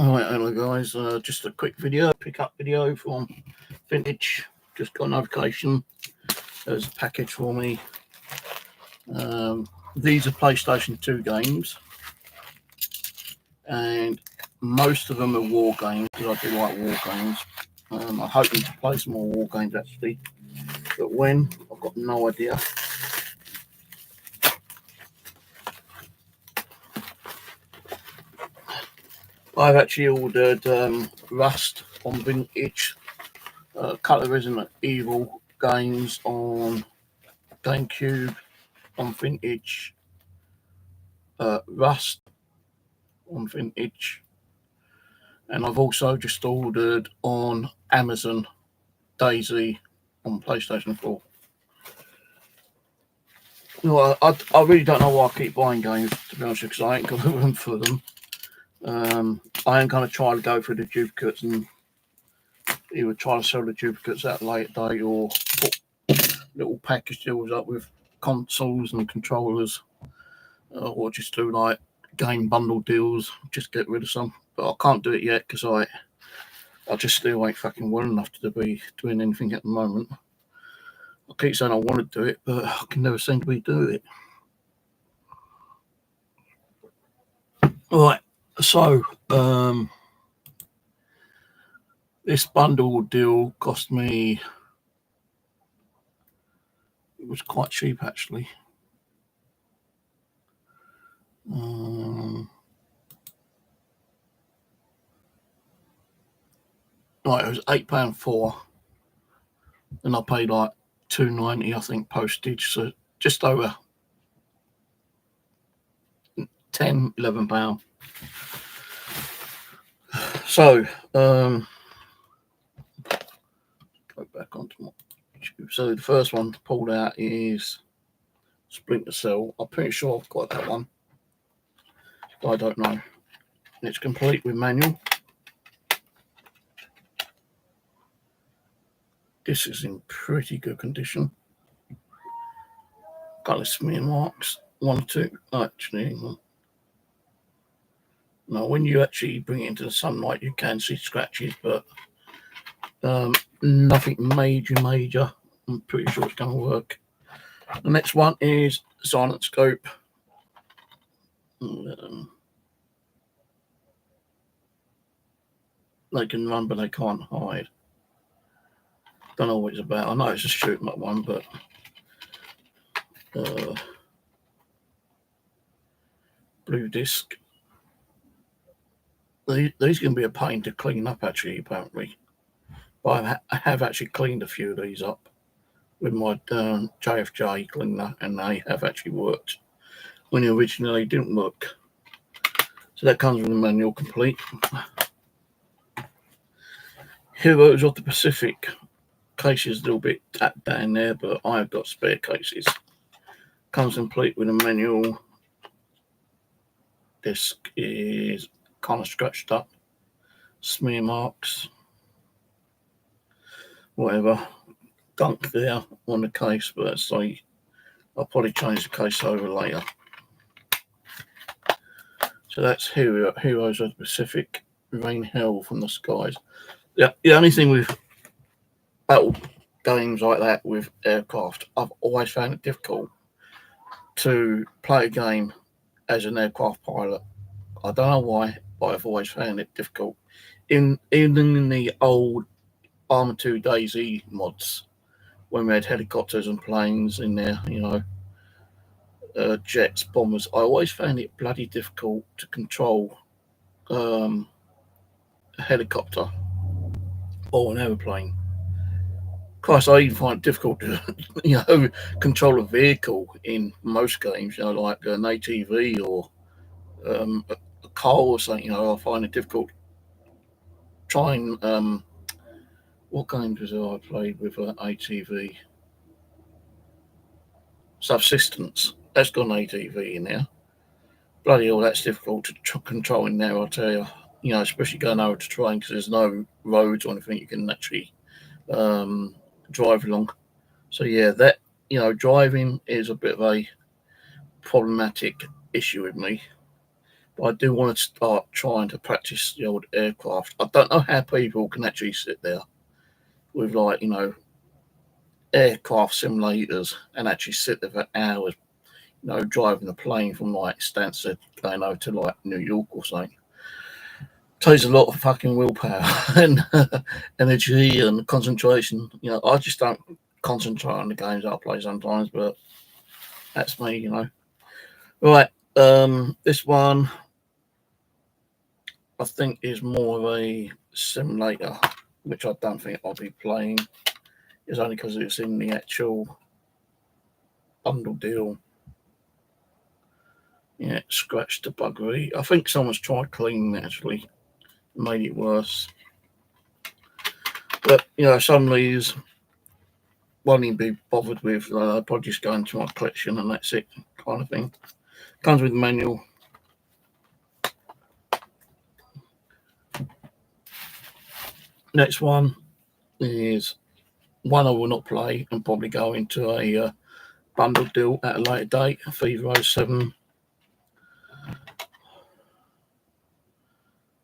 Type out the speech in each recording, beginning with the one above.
Alright, hello guys, just a quick video, pick-up video from Vintage. Just got a notification there's a package for me. These are PlayStation 2 games, and most of them are war games, because I do like war games. I'm hoping to play some more war games actually, but when, I've got no idea. I've actually ordered Rust on Vintage, a couple of Resident Evil games on GameCube on Vintage, Rust on Vintage, and I've also just ordered on Amazon DayZ on PlayStation 4. No, I really don't know why I keep buying games, to be honest, because I ain't got the room for them. I am kind of trying to go through the duplicates and either try to sell the duplicates at a later date or put little package deals up with consoles and controllers, or just do like game bundle deals, just get rid of some. But I can't do it yet because I just still ain't fucking well enough to be doing anything at the moment. I keep saying I want to do it, but I can never seem to be doing it. Right, so this bundle deal cost me, it was quite cheap actually. Right, it was £8.4, and I paid like £2.90, I think, postage, so just over £11. So go back onto my YouTube. So the first one pulled out is Splinter Cell. I'm pretty sure I've got that one, but I don't know. And it's complete with manual. This is in pretty good condition. Got the smear marks, 1 or 2 actually. Now, when you actually bring it into the sunlight, you can see scratches, but nothing major. I'm pretty sure it's going to work. The next one is Silent Scope. They can run, but they can't hide. Don't know what it's about. I know it's a shoot 'em up one, but blue disc. These can be a pain to clean up actually, apparently. But I have actually cleaned a few of these up with my JFJ cleaner, and they have actually worked when they originally didn't work. So that comes with the manual complete. Heroes of the Pacific. Case is a little bit tapped down there, but I've got spare cases. Comes complete with a manual. Disc is kind of scratched up. Smear marks. Whatever. Gunk there on the case, but that's like, I'll probably change the case over later. So that's Heroes of the Pacific. Rain Hell from the Skies. Yeah, the only thing with battle games like that with aircraft, I've always found it difficult to play a game as an aircraft pilot. I don't know why, but I've always found it difficult. Even in the old Arma 2 DayZ mods, when we had helicopters and planes in there, you know, jets, bombers, I always found it bloody difficult to control a helicopter or an aeroplane. Christ, I even find it difficult to, control a vehicle in most games, like an ATV or a car or something. I find it difficult trying. What games was I played with an ATV? Subsistence. That's got an ATV in there. Bloody hell, that's difficult to control in there, I'll tell you. Especially going over to terrain because there's no roads or anything you can actually drive along. So yeah, that driving is a bit of a problematic issue with me. But I do want to start trying to practice the old aircraft. I don't know how people can actually sit there with, like, you know, aircraft simulators and actually sit there for hours, you know, driving a plane from like Stansted going over to like New York or something. Takes a lot of fucking willpower and energy and concentration. You know, I just don't concentrate on the games I play sometimes, but that's me, you know. Right, this one I think is more of a simulator, which I don't think I'll be playing. It's only because it's in the actual bundle deal. Yeah, it scratched the buggery. I think someone's tried cleaning it, actually. Made it worse. But, you know, some of these won't even be bothered with. I'll probably just go into my collection and that's it, kind of thing. Comes with the manual. Next one is one I will not play and probably go into a bundle deal at a later date. Fever 07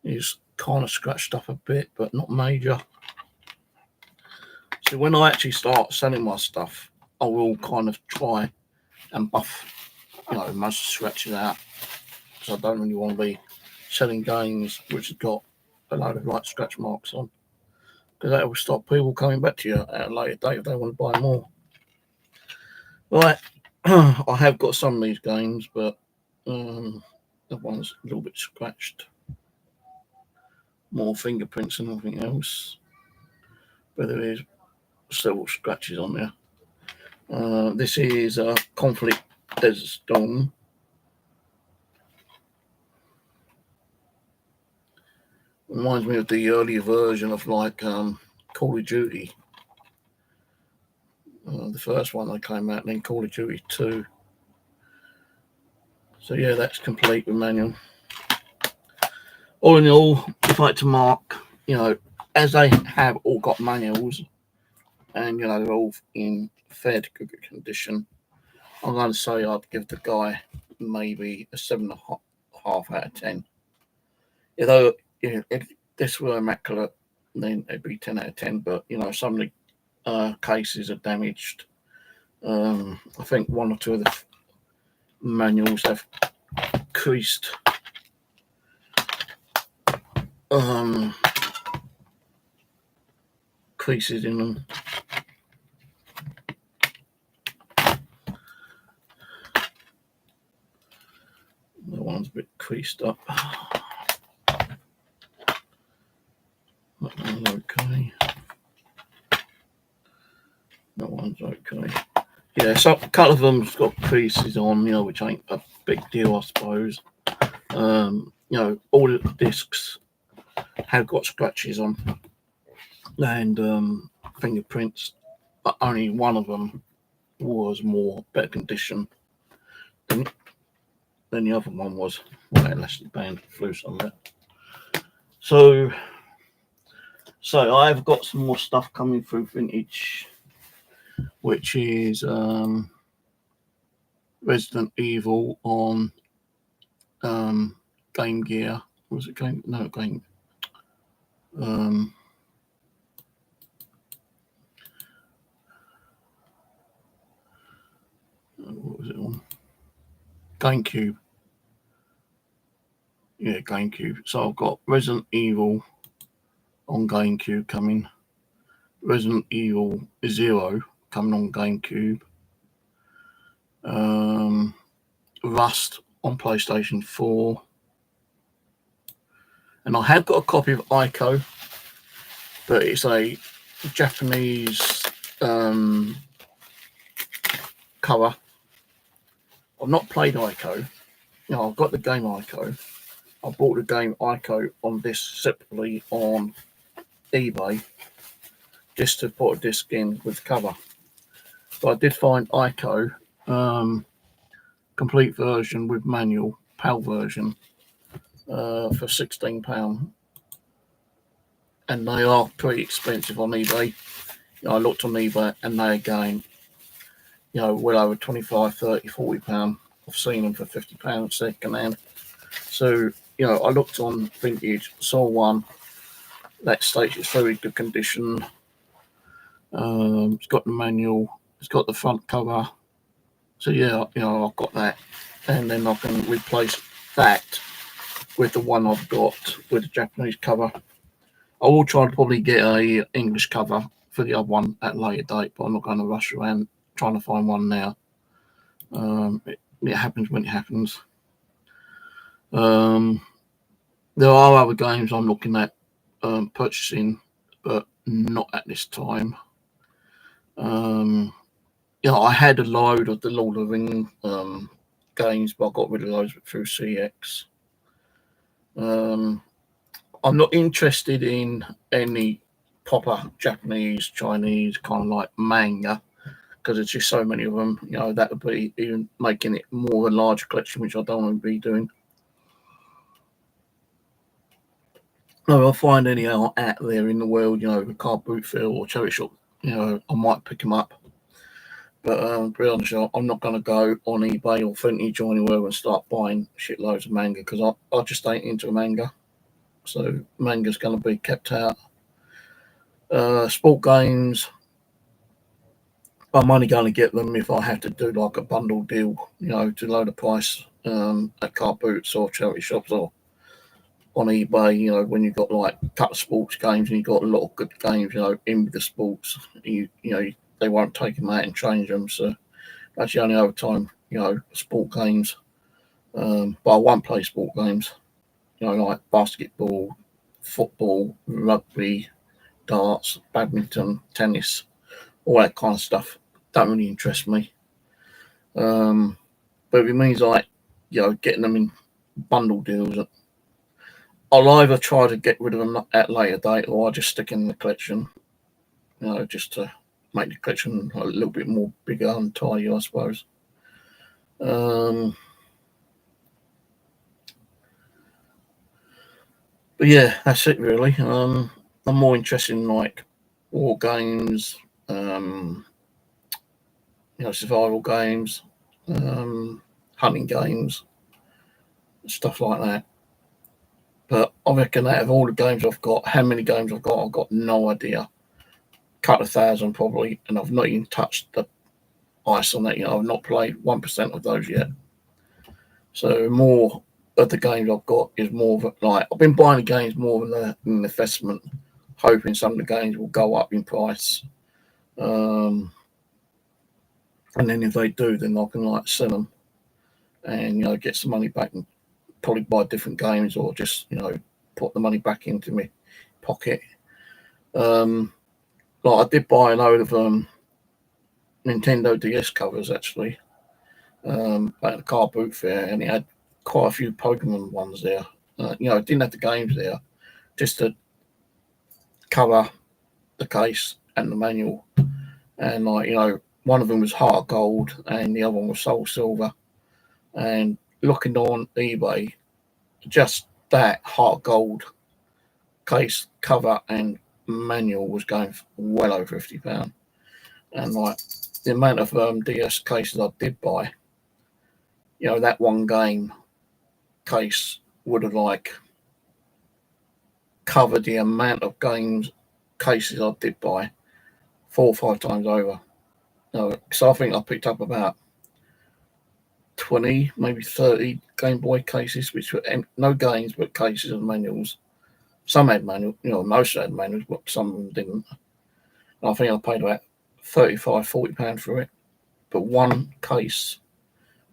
is kind of scratched up a bit, but not major. So when I actually start selling my stuff, I will kind of try and buff, you know, most scratches out, because I don't really want to be selling games which have got a load of like scratch marks on, because that will stop people coming back to you at a later date if they want to buy more. Right, I have got some of these games, but that one's a little bit scratched. More fingerprints than anything else, but there is several scratches on there. This is a Conflict Desert Storm. Reminds me of the earlier version of like Call of Duty. The first one that came out, and then Call of Duty 2. So yeah, that's complete with manual. All in all, I'd like to mark, you know, as they have all got manuals, and you know they're all in fairly good condition, I'm going to say I'd give the guy maybe a 7.5 out of 10. Although if this were immaculate, then it'd be 10 out of 10. But you know, some of the cases are damaged. I think one or two of the manuals have creased creases in them. The one's a bit creased up. That one's okay. That one's okay. Yeah, so a couple of them's got creases on, you know, which ain't a big deal, I suppose. You know, all the discs have got scratches on and fingerprints, but only one of them was more better condition than the other one was. Well, elastic band flew some of it. So I've got some more stuff coming through vintage, which is Resident Evil on Game Gear. Was it Game? No, Game. What was it on? GameCube. Yeah, GameCube. So I've got Resident Evil on GameCube coming. Resident Evil 0 coming on GameCube. Rust on PlayStation 4. And I have got a copy of Ico, but it's a Japanese cover. I've not played Ico. You know, I've got the game Ico. I bought the game Ico on disc separately on eBay just to put a disc in with the cover. But I did find Ico complete version with manual, PAL version, for £16. And they are pretty expensive on eBay. You know, I looked on eBay and they again, you know, well over £25, £30, £40. I've seen them for £50 second hand. So, I looked on Vintage, saw one that states it's very good condition. It's got the manual, it's got the front cover. So yeah, I've got that, and then I can replace that with the one I've got with the Japanese cover. I will try to probably get a English cover for the other one at a later date, but I'm not going to rush around trying to find one now. It happens when it happens. There are other games I'm looking at purchasing, but not at this time. I had a load of the Lord of the Rings games, but I got rid of those through CX. I'm not interested in any proper Japanese, Chinese kind of like manga, because there's just so many of them. That would be even making it more of a larger collection, which I don't want to be doing. No, if I find any out there in the world, the car boot fair or cherry shop, I might pick them up. But to be honest, I'm not going to go on eBay or Vintage or anywhere and start buying shitloads of manga, because I just ain't into manga. So manga's going to be kept out. Sport games, I'm only going to get them if I have to do like a bundle deal, to lower the price at car boots or charity shops or on eBay. When you've got like a couple of sports games and you've got a lot of good games, in with the sports, they won't take them out and change them. So that's the only other time, sport games. But I won't play sport games, like basketball, football, rugby, darts, badminton, tennis, all that kind of stuff. Don't really interest me. But if it means like, getting them in bundle deals, I'll either try to get rid of them at a later date, or I'll just stick in the collection, just to make the collection a little bit more bigger and tidy, I suppose. But yeah, that's it really. I'm more interested in like war games, survival games, hunting games, stuff like that. But I reckon out of all the games I've got, how many games I've got no idea. A couple of thousand probably, and I've not even touched the ice on that. I've not played 1% of those yet. So more of the games I've got is more of like, I've been buying the games more of an investment, hoping some of the games will go up in price. And then if they do, then I can like sell them and get some money back and probably buy different games, or just put the money back into my pocket. Like I did buy a load of Nintendo DS covers actually at the car boot fair, and it had quite a few Pokemon ones there. It didn't have the games there, just to cover the case and the manual. And one of them was Heart Gold and the other one was Soul Silver. And looking on eBay, just that Heart Gold case, cover and manual was going for well over £50. And like the amount of DS cases I did buy, that one game case would have like covered the amount of cases I did buy 4 or 5 times over. So I think I picked up about 20, maybe 30 Game Boy cases, which were no games but cases and manuals. Some had manuals, most had manuals, but some of them didn't. And I think I paid about £35-40 for it. But one case,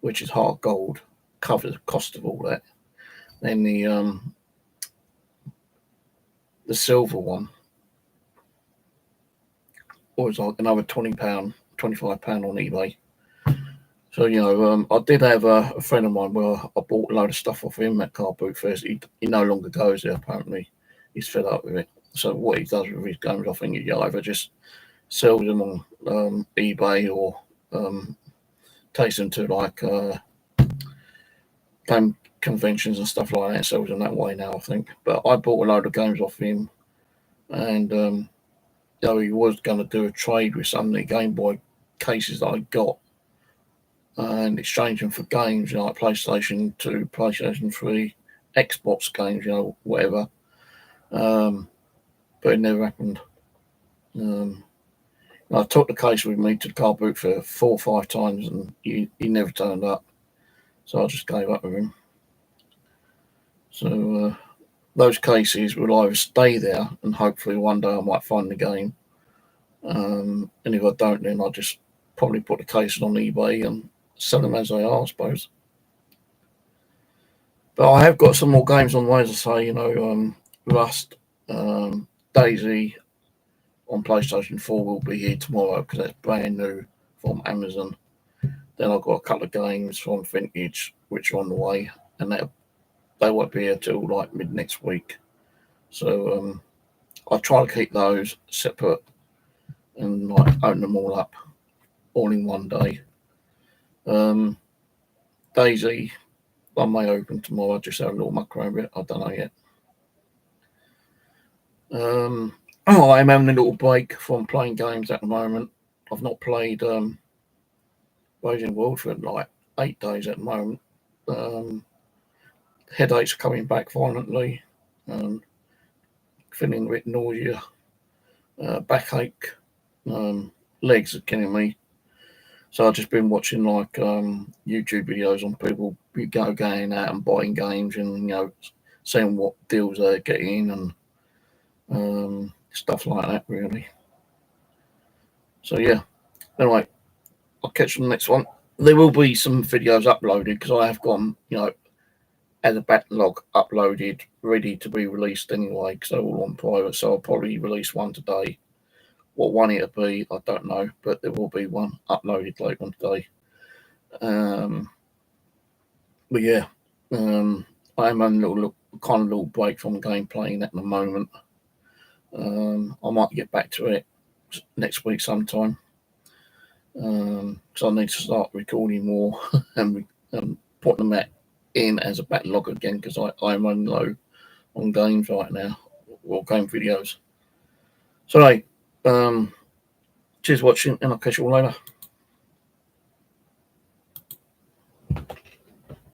which is Heart Gold, covers the cost of all that. Then the silver one was like another £20, £25 on eBay. So, I did have a friend of mine where I bought a load of stuff off him at car boot fairs. He no longer goes there, apparently. He's fed up with it. So what he does with his games, I think he either just sells them on eBay, or takes them to like game conventions and stuff like that, sells them that way now, I think. But I bought a load of games off him, and he was going to do a trade with some of the Game Boy cases that I got and exchange them for games, like PlayStation 2, PlayStation 3, Xbox games, whatever. But it never happened. I took the case with me to the car boot for 4 or 5 times, and he never turned up. So I just gave up with him. So those cases will either stay there, and hopefully one day I might find the game. And if I don't, then I'll just probably put the cases on eBay and sell them as they are, I suppose. But I have got some more games on the way, as I say, Rust, DayZ on PlayStation 4 will be here tomorrow because that's brand new from Amazon. Then I've got a couple of games from Vintage which are on the way, and they won't be here till like mid next week. So I try to keep those separate and like open them all up all in one day. DayZ, I may open tomorrow, just have a little muck around with it. I don't know yet. I'm having a little break from playing games at the moment. I've not played Raging World for like 8 days at the moment. Headaches are coming back violently. Feeling a bit nausea, backache, legs are killing me. So I've just been watching like YouTube videos on people going out and buying games and seeing what deals they're getting and stuff like that, really. So yeah, anyway, I'll catch you on the next one. There will be some videos uploaded because I have gone, as a backlog uploaded, ready to be released anyway, because they're all on private. So I'll probably release one today. What one it'll be, I don't know, but there will be one uploaded later on today. But yeah, I am on a little break from game playing at the moment. I might get back to it next week sometime. So I need to start recording more and putting them in as a backlog again because I'm running low on games right now, or game videos. So, cheers for watching, and I'll catch you all later.